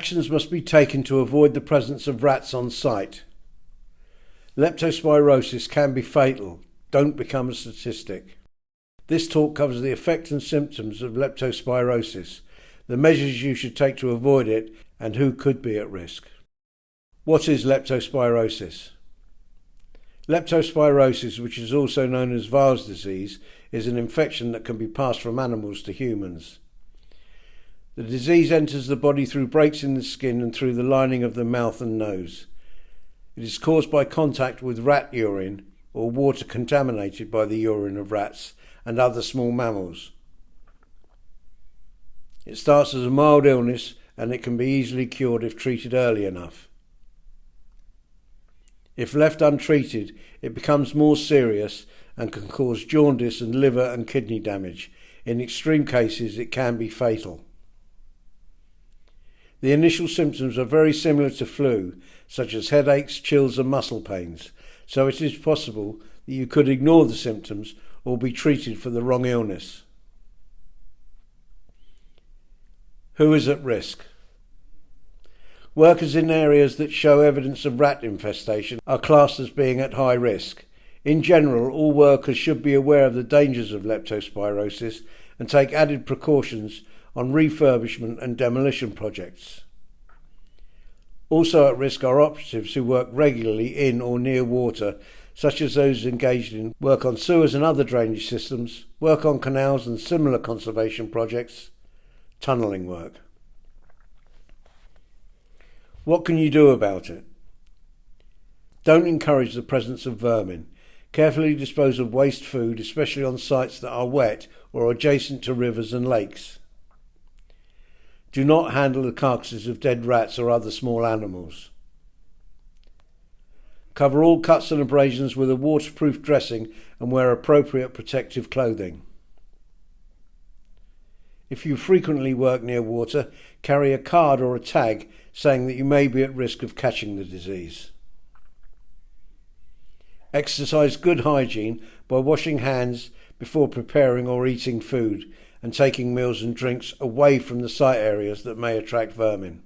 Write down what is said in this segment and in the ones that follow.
Actions must be taken to avoid the presence of rats on site. Leptospirosis can be fatal. Don't become a statistic. This talk covers the effects and symptoms of leptospirosis, the measures you should take to avoid it, and who could be at risk. What is leptospirosis? Leptospirosis, which is also known as Weil's disease, is an infection that can be passed from animals to humans. The disease enters the body through breaks in the skin and through the lining of the mouth and nose. It is caused by contact with rat urine or water contaminated by the urine of rats and other small mammals. It starts as a mild illness and it can be easily cured if treated early enough. If left untreated, it becomes more serious and can cause jaundice and liver and kidney damage. In extreme cases, it can be fatal. The initial symptoms are very similar to flu, such as headaches, chills and muscle pains, so it is possible that you could ignore the symptoms or be treated for the wrong illness. Who is at risk? Workers in areas that show evidence of rat infestation are classed as being at high risk. In general, all workers should be aware of the dangers of leptospirosis and take added precautions on refurbishment and demolition projects. Also at risk are operatives who work regularly in or near water, such as those engaged in work on sewers and other drainage systems, work on canals and similar conservation projects, tunnelling work. What can you do about it? Don't encourage the presence of vermin. Carefully dispose of waste food, especially on sites that are wet or adjacent to rivers and lakes. Do not handle the carcasses of dead rats or other small animals. Cover all cuts and abrasions with a waterproof dressing and wear appropriate protective clothing. If you frequently work near water, carry a card or a tag saying that you may be at risk of catching the disease. Exercise good hygiene by washing hands before preparing or eating food and taking meals and drinks away from the site areas that may attract vermin.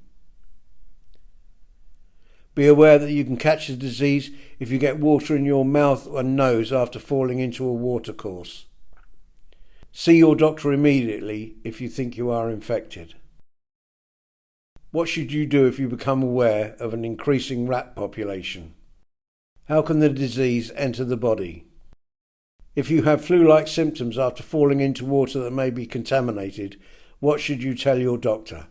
Be aware that you can catch the disease if you get water in your mouth and nose after falling into a watercourse. See your doctor immediately if you think you are infected. What should you do if you become aware of an increasing rat population? How can the disease enter the body? If you have flu-like symptoms after falling into water that may be contaminated, what should you tell your doctor?